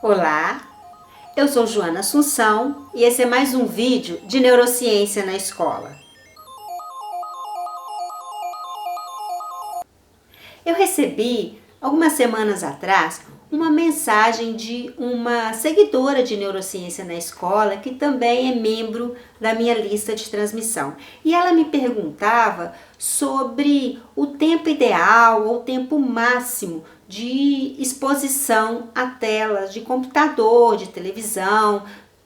Olá, eu sou Joana Assunção e esse é mais um vídeo de neurociência na escola. Eu recebi, algumas semanas atrás, uma mensagem de uma seguidora de neurociência na escola que também é membro da minha lista de transmissão. E ela me perguntava sobre o tempo ideal ou tempo máximo de exposição a telas de computador, de televisão,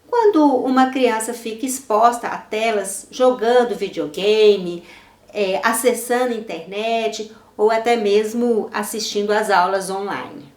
quando uma criança fica exposta a telas jogando videogame, acessando a internet ou até mesmo assistindo às aulas online.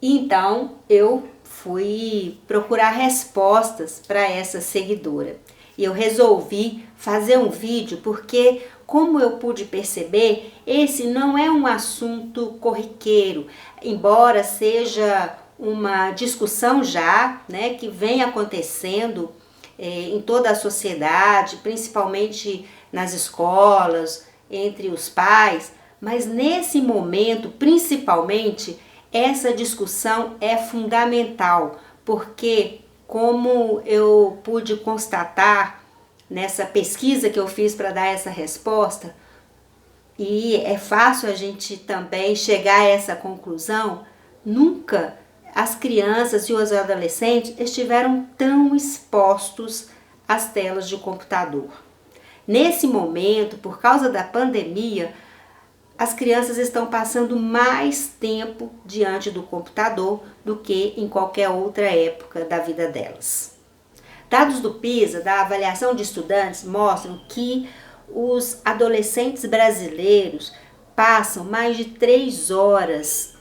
Então eu fui procurar respostas para essa seguidora e eu resolvi fazer um vídeo porque, como eu pude perceber, esse não é um assunto corriqueiro, embora seja uma discussão já, né, que vem acontecendo em toda a sociedade, principalmente nas escolas, entre os pais, mas nesse momento, principalmente, essa discussão é fundamental, porque, como eu pude constatar nessa pesquisa que eu fiz para dar essa resposta, e é fácil a gente também chegar a essa conclusão, nunca as crianças e os adolescentes estiveram tão expostos às telas de computador. Nesse momento, por causa da pandemia, as crianças estão passando mais tempo diante do computador do que em qualquer outra época da vida delas. Dados do PISA, da avaliação de estudantes, mostram que os adolescentes brasileiros passam mais de 3 horas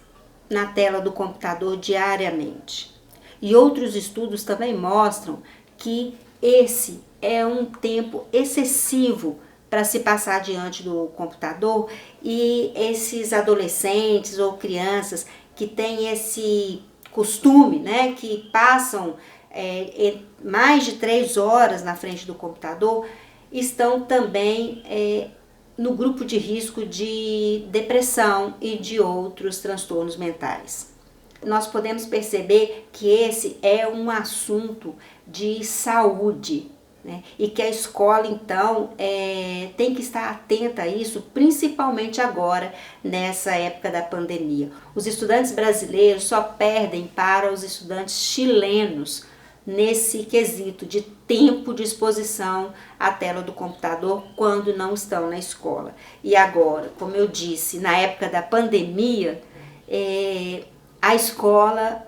na tela do computador diariamente. E outros estudos também mostram que esse é um tempo excessivo para se passar diante do computador, e esses adolescentes ou crianças que têm esse costume, né, que passam mais de 3 horas na frente do computador, estão também no grupo de risco de depressão e de outros transtornos mentais. Nós podemos perceber que esse é um assunto de saúde, né? E que a escola, então, tem que estar atenta a isso, principalmente agora, nessa época da pandemia. Os estudantes brasileiros só perdem para os estudantes chilenos nesse quesito de tempo de exposição à tela do computador quando não estão na escola. E agora, como eu disse, na época da pandemia, a escola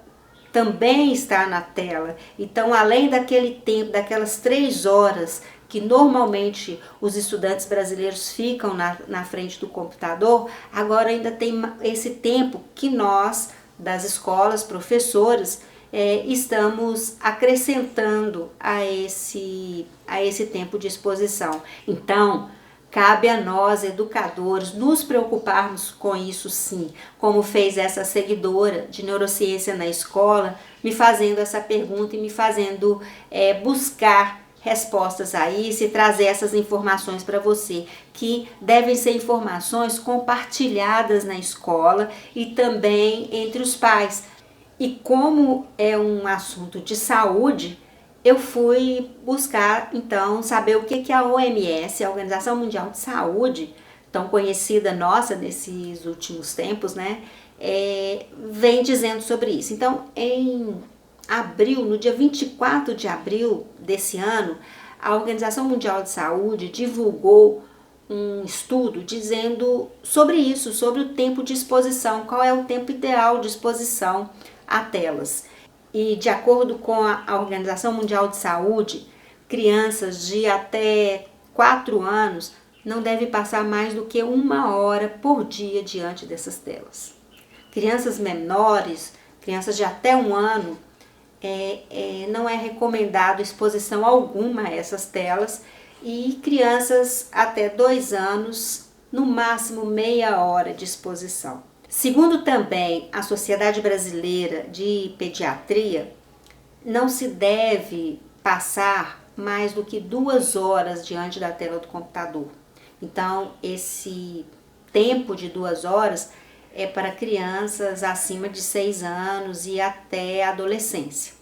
também está na tela. Então, além daquele tempo, daquelas 3 horas que normalmente os estudantes brasileiros ficam na frente do computador, agora ainda tem esse tempo que nós, das escolas, professores, estamos acrescentando a esse tempo de exposição. Então, cabe a nós, educadores, nos preocuparmos com isso sim, como fez essa seguidora de neurociência na escola, me fazendo essa pergunta e me fazendo buscar respostas a isso e trazer essas informações para você, que devem ser informações compartilhadas na escola e também entre os pais. E como é um assunto de saúde, eu fui buscar, então, saber o que a OMS, a Organização Mundial de Saúde, tão conhecida nossa nesses últimos tempos, né, vem dizendo sobre isso. Então, em abril, no dia 24 de abril desse ano, a Organização Mundial de Saúde divulgou um estudo dizendo sobre isso, sobre o tempo de exposição, qual é o tempo ideal de exposição a telas. E de acordo com a Organização Mundial de Saúde, crianças de até 4 anos não devem passar mais do que 1 hora por dia diante dessas telas. Crianças menores, crianças de até 1 ano, não é recomendado exposição alguma a essas telas, e crianças até 2 anos, no máximo meia hora de exposição. Segundo também a Sociedade Brasileira de Pediatria, não se deve passar mais do que 2 horas diante da tela do computador. Então, esse tempo de 2 horas é para crianças acima de 6 anos e até a adolescência.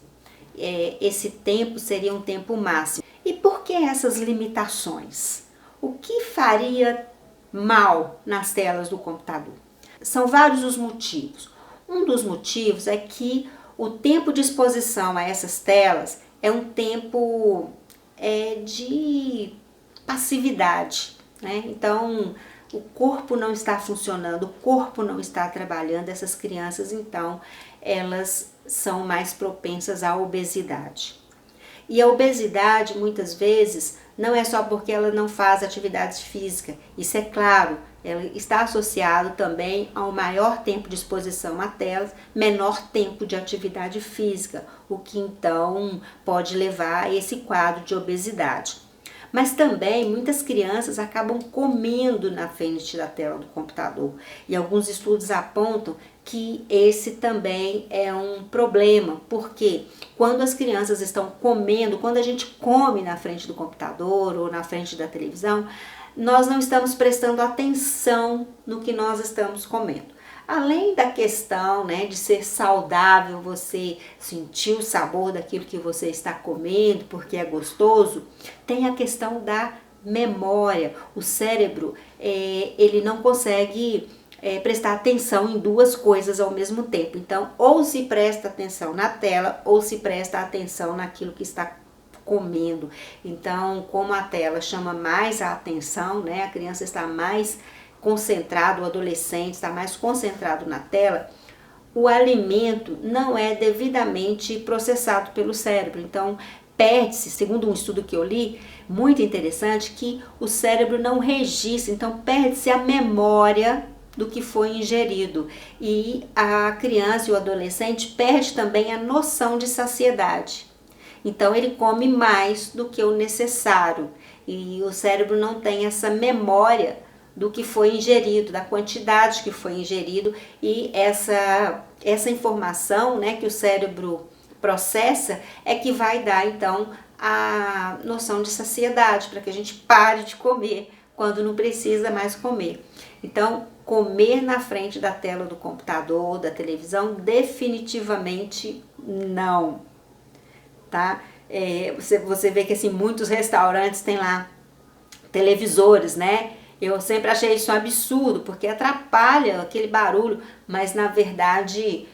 Esse tempo seria um tempo máximo. E por que essas limitações? O que faria mal nas telas do computador? São vários os motivos. Um dos motivos é que o tempo de exposição a essas telas é um tempo de passividade, né? Então, o corpo não está funcionando, o corpo não está trabalhando, essas crianças, então, elas são mais propensas à obesidade. E a obesidade, muitas vezes, não é só porque ela não faz atividade física. Isso é claro, ela está associado também ao maior tempo de exposição a telas, menor tempo de atividade física, o que então pode levar a esse quadro de obesidade. Mas também muitas crianças acabam comendo na frente da tela do computador. E alguns estudos apontam que esse também é um problema, porque quando as crianças estão comendo, quando a gente come na frente do computador ou na frente da televisão, nós não estamos prestando atenção no que nós estamos comendo. Além da questão, né, de ser saudável, você sentir o sabor daquilo que você está comendo, porque é gostoso, tem a questão da memória. O cérebro, ele não consegue prestar atenção em duas coisas ao mesmo tempo. Então, ou se presta atenção na tela, ou se presta atenção naquilo que está comendo. Então, como a tela chama mais a atenção, né, a criança está mais concentrado, o adolescente está mais concentrado na tela, o alimento não é devidamente processado pelo cérebro. Então, perde-se, segundo um estudo que eu li, muito interessante, que o cérebro não registra, então perde-se a memória do que foi ingerido. E a criança e o adolescente perde também a noção de saciedade. Então, ele come mais do que o necessário e o cérebro não tem essa memória do que foi ingerido, da quantidade que foi ingerido, e essa informação, né, que o cérebro processa é que vai dar então a noção de saciedade, para que a gente pare de comer quando não precisa mais comer. Então, comer na frente da tela do computador, da televisão, definitivamente não, tá? Você vê que assim, muitos restaurantes têm lá televisores, né? Eu sempre achei isso um absurdo, porque atrapalha aquele barulho, mas na verdade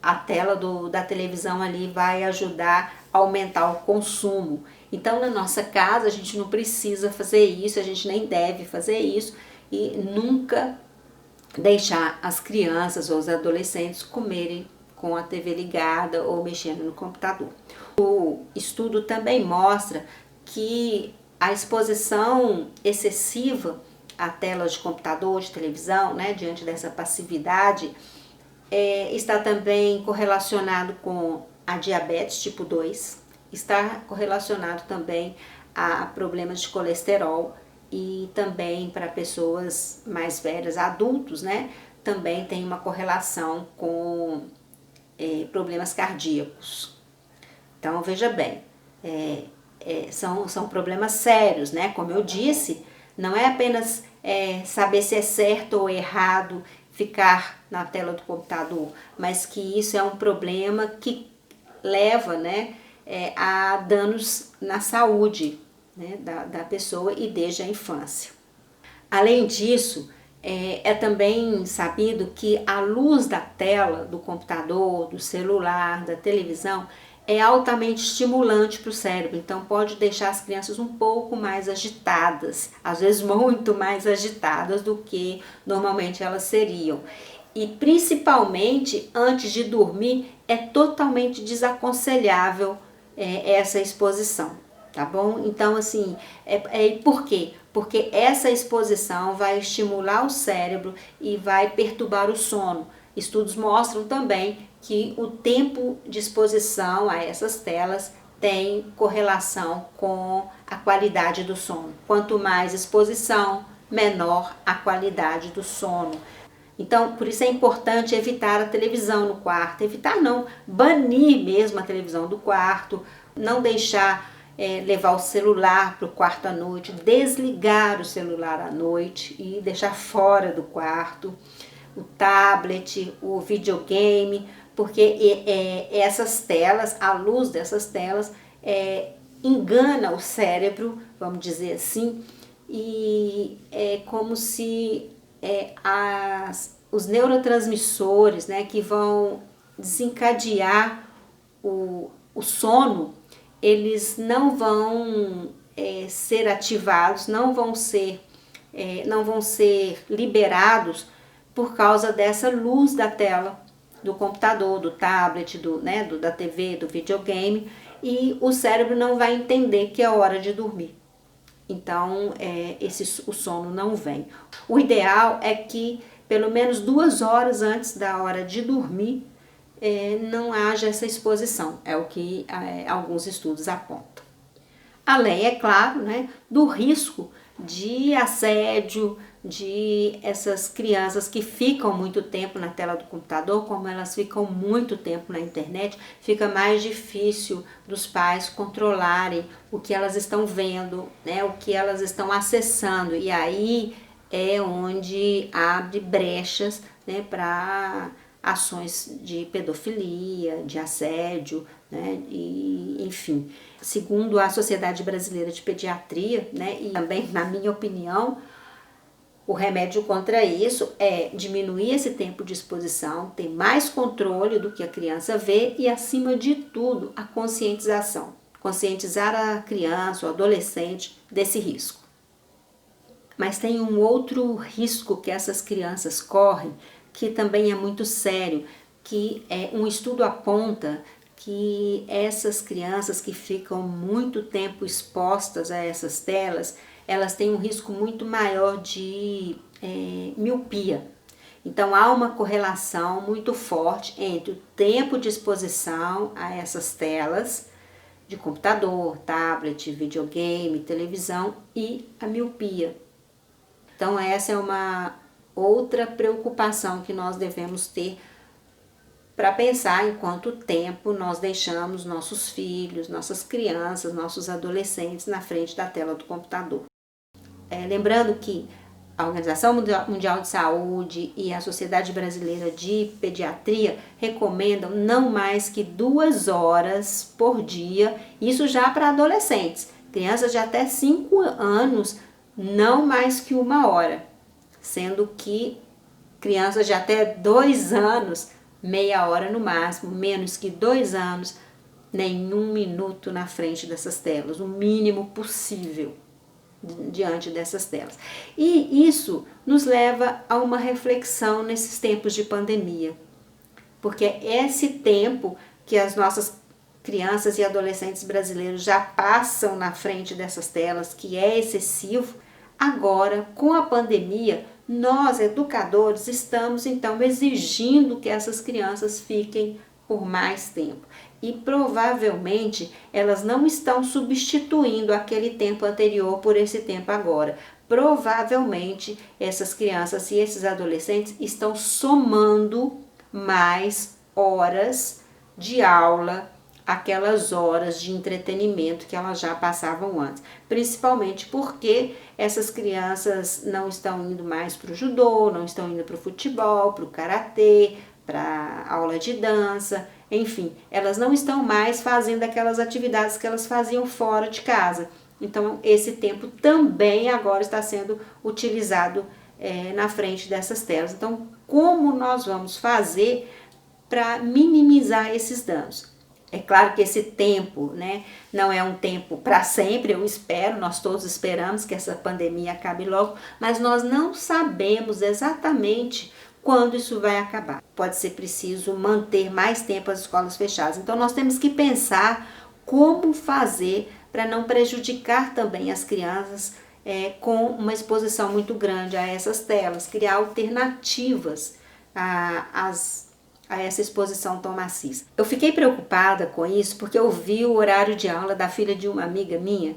a tela da televisão ali vai ajudar a aumentar o consumo. Então na nossa casa a gente não precisa fazer isso, a gente nem deve fazer isso e nunca deixar as crianças ou os adolescentes comerem com a TV ligada ou mexendo no computador. O estudo também mostra que a exposição excessiva a telas de computador, de televisão, né, diante dessa passividade, está também correlacionado com a diabetes tipo 2, está correlacionado também a problemas de colesterol e também para pessoas mais velhas, adultos, né, também tem uma correlação com problemas cardíacos. Então, veja bem, são problemas sérios, né? Como eu disse, não é apenas saber se é certo ou errado ficar na tela do computador, mas que isso é um problema que leva, né, a danos na saúde, né, da pessoa e desde a infância. Além disso, é também sabido que a luz da tela do computador, do celular, da televisão é altamente estimulante para o cérebro, então pode deixar as crianças um pouco mais agitadas, às vezes muito mais agitadas do que normalmente elas seriam. E principalmente antes de dormir é totalmente desaconselhável essa exposição, tá bom? Então assim, por quê? Porque essa exposição vai estimular o cérebro e vai perturbar o sono. Estudos mostram também que o tempo de exposição a essas telas tem correlação com a qualidade do sono. Quanto mais exposição, menor a qualidade do sono. Então, por isso é importante evitar a televisão no quarto. Evitar não, banir mesmo a televisão do quarto, não deixar levar o celular para o quarto à noite, desligar o celular à noite e deixar fora do quarto. o tablet, o videogame, porque essas telas, a luz dessas telas engana o cérebro, vamos dizer assim, e é como se os neurotransmissores, né, que vão desencadear o sono, eles não vão ser ativados, não vão ser liberados por causa dessa luz da tela do computador, do tablet, da TV, do videogame, e o cérebro não vai entender que é hora de dormir. Então, o sono não vem. O ideal é que pelo menos 2 horas antes da hora de dormir não haja essa exposição. É o que alguns estudos apontam. Além, é claro, né, do risco de assédio, de essas crianças que ficam muito tempo na tela do computador, como elas ficam muito tempo na internet, fica mais difícil dos pais controlarem o que elas estão vendo, né, o que elas estão acessando, e aí é onde abre brechas, né, para ações de pedofilia, de assédio, né, e enfim. Segundo a Sociedade Brasileira de Pediatria, né, e também na minha opinião, o remédio contra isso é diminuir esse tempo de exposição, ter mais controle do que a criança vê e, acima de tudo, a conscientização. Conscientizar a criança, o adolescente desse risco. Mas tem um outro risco que essas crianças correm, que também é muito sério, que um estudo aponta que essas crianças que ficam muito tempo expostas a essas telas, elas têm um risco muito maior de miopia. Então há uma correlação muito forte entre o tempo de exposição a essas telas de computador, tablet, videogame, televisão e a miopia. Então essa é uma outra preocupação que nós devemos ter para pensar em quanto tempo nós deixamos nossos filhos, nossas crianças, nossos adolescentes na frente da tela do computador. Lembrando que a Organização Mundial de Saúde e a Sociedade Brasileira de Pediatria recomendam não mais que 2 horas por dia, isso já para adolescentes. Crianças de até 5 anos, não mais que 1 hora, sendo que crianças de até 2 anos, meia hora no máximo, menos que 2 anos, nem 1 minuto na frente dessas telas, o mínimo possível diante dessas telas. E isso nos leva a uma reflexão nesses tempos de pandemia, porque esse tempo que as nossas crianças e adolescentes brasileiros já passam na frente dessas telas, que é excessivo, agora com a pandemia, nós educadores estamos então exigindo que essas crianças fiquem por mais tempo. E provavelmente elas não estão substituindo aquele tempo anterior por esse tempo agora. Provavelmente essas crianças e esses adolescentes estão somando mais horas de aula, aquelas horas de entretenimento que elas já passavam antes. Principalmente porque essas crianças não estão indo mais para o judô, não estão indo para o futebol, para o karatê, para aula de dança, enfim, elas não estão mais fazendo aquelas atividades que elas faziam fora de casa. Então, esse tempo também agora está sendo utilizado na frente dessas telas. Então, como nós vamos fazer para minimizar esses danos? É claro que esse tempo, né, não é um tempo para sempre, eu espero, nós todos esperamos que essa pandemia acabe logo, mas nós não sabemos exatamente quando isso vai acabar. Pode ser preciso manter mais tempo as escolas fechadas. Então nós temos que pensar como fazer para não prejudicar também as crianças com uma exposição muito grande a essas telas, criar alternativas a essa exposição tão maciça. Eu fiquei preocupada com isso porque eu vi o horário de aula da filha de uma amiga minha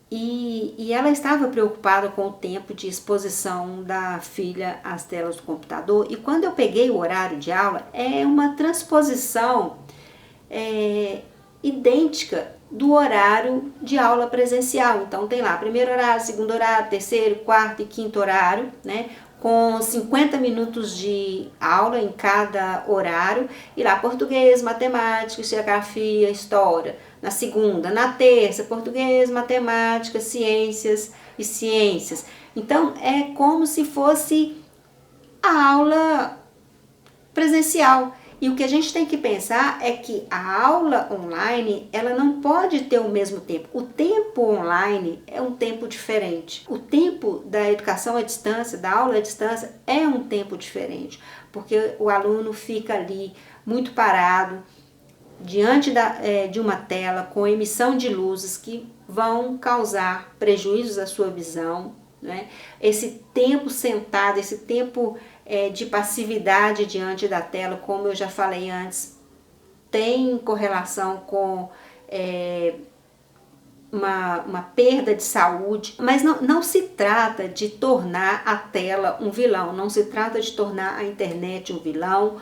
e ela estava preocupada com o tempo de exposição da filha às telas do computador, e quando eu peguei o horário de aula, é uma transposição idêntica do horário de aula presencial. Então tem lá primeiro horário, segundo horário, terceiro, quarto e quinto horário, né? com 50 minutos de aula em cada horário, e lá português, matemática, geografia, história. Na segunda, na terça, português, matemática, ciências e ciências. Então é como se fosse a aula presencial. E o que a gente tem que pensar é que a aula online, ela não pode ter o mesmo tempo. O tempo online é um tempo diferente. O tempo da educação à distância, da aula à distância, é um tempo diferente. Porque o aluno fica ali muito parado, diante de uma tela, com emissão de luzes que vão causar prejuízos à sua visão, né? Esse tempo sentado, esse tempo de passividade diante da tela, como eu já falei antes, tem correlação com uma perda de saúde, mas não se trata de tornar a tela um vilão, não se trata de tornar a internet um vilão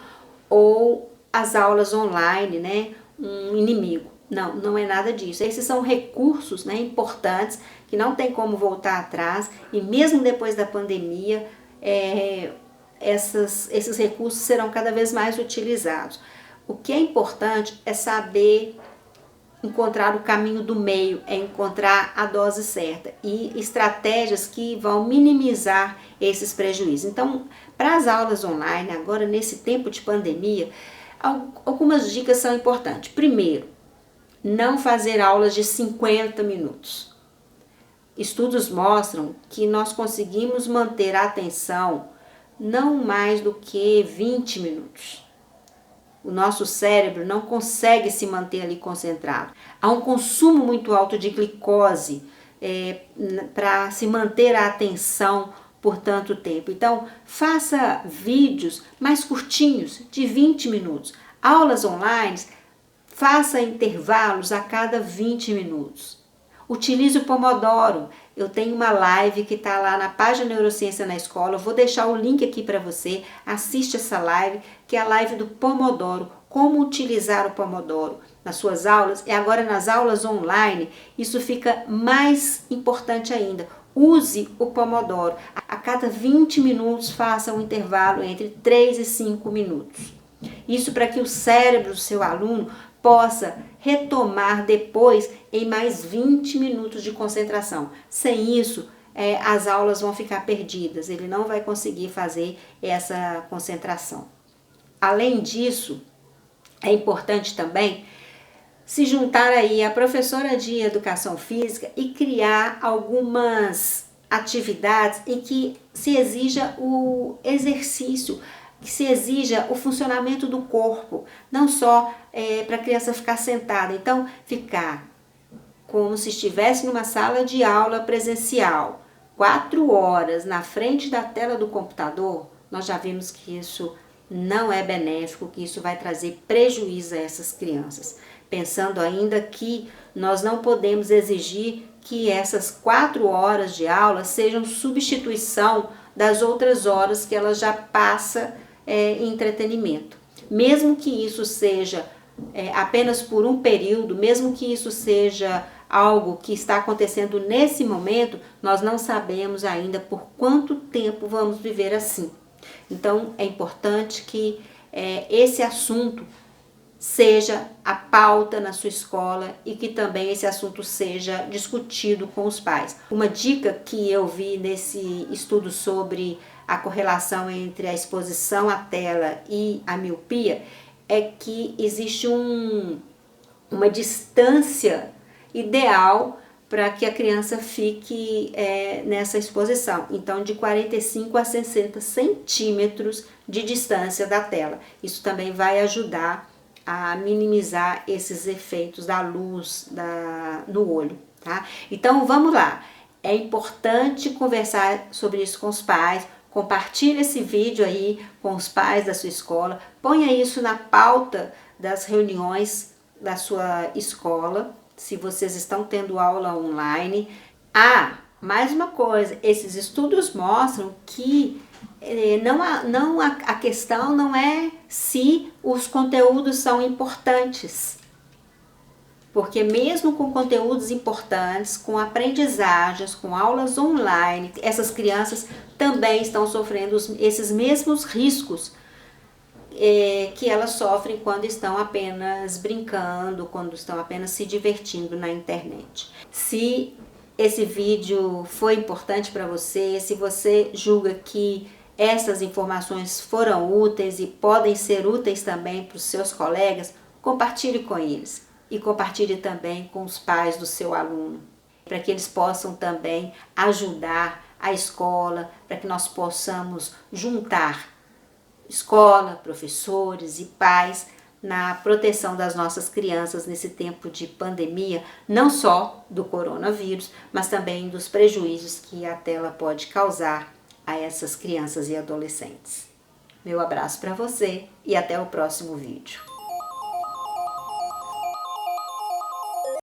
ou as aulas online, né, um inimigo. Não, não é nada disso. Esses são recursos, né, importantes que não tem como voltar atrás, e mesmo depois da pandemia, esses recursos serão cada vez mais utilizados. O que é importante é saber encontrar o caminho do meio, é encontrar a dose certa e estratégias que vão minimizar esses prejuízos. Então, para as aulas online, agora nesse tempo de pandemia, algumas dicas são importantes. Primeiro, não fazer aulas de 50 minutos. Estudos mostram que nós conseguimos manter a atenção não mais do que 20 minutos. O nosso cérebro não consegue se manter ali concentrado. Há um consumo muito alto de glicose para se manter a atenção por tanto tempo. Então, faça vídeos mais curtinhos, de 20 minutos. Aulas online, faça intervalos a cada 20 minutos. Utilize o Pomodoro. Eu tenho uma live que está lá na página Neurociência na Escola. Eu vou deixar o link aqui para você. Assiste essa live, que é a live do Pomodoro. Como utilizar o Pomodoro nas suas aulas. E agora nas aulas online, isso fica mais importante ainda. Use o Pomodoro. A cada 20 minutos, faça um intervalo entre 3 e 5 minutos. Isso para que o cérebro do seu aluno possa retomar depois em mais 20 minutos de concentração. Sem isso, as aulas vão ficar perdidas, ele não vai conseguir fazer essa concentração. Além disso, é importante também se juntar aí a professora de educação física e criar algumas atividades em que se exija o exercício, que se exija o funcionamento do corpo, não só para a criança ficar sentada. Então, ficar como se estivesse numa sala de aula presencial, 4 horas na frente da tela do computador, nós já vimos que isso não é benéfico, que isso vai trazer prejuízo a essas crianças. Pensando ainda que nós não podemos exigir que essas 4 horas de aula sejam substituição das outras horas que ela já passa em entretenimento. Mesmo que isso seja apenas por um período, mesmo que isso seja algo que está acontecendo nesse momento, nós não sabemos ainda por quanto tempo vamos viver assim. Então, é importante que esse assunto seja a pauta na sua escola e que também esse assunto seja discutido com os pais. Uma dica que eu vi nesse estudo sobre a correlação entre a exposição à tela e a miopia é que existe uma distância ideal para que a criança fique nessa exposição. Então, de 45 a 60 centímetros de distância da tela. Isso também vai ajudar a minimizar esses efeitos da luz no olho, tá? Então, vamos lá. É importante conversar sobre isso com os pais. Compartilhe esse vídeo aí com os pais da sua escola. Ponha isso na pauta das reuniões da sua escola, se vocês estão tendo aula online. Mais uma coisa, esses estudos mostram que a questão não é se os conteúdos são importantes. porque mesmo com conteúdos importantes, com aprendizagens, com aulas online, essas crianças também estão sofrendo esses mesmos riscos que elas sofrem quando estão apenas brincando, quando estão apenas se divertindo na internet. Se esse vídeo foi importante para você, se você julga que essas informações foram úteis e podem ser úteis também para os seus colegas, compartilhe com eles e compartilhe também com os pais do seu aluno, para que eles possam também ajudar a escola, para que nós possamos juntar escola, professores e pais na proteção das nossas crianças nesse tempo de pandemia, não só do coronavírus, mas também dos prejuízos que a tela pode causar a essas crianças e adolescentes. Meu abraço para você e até o próximo vídeo.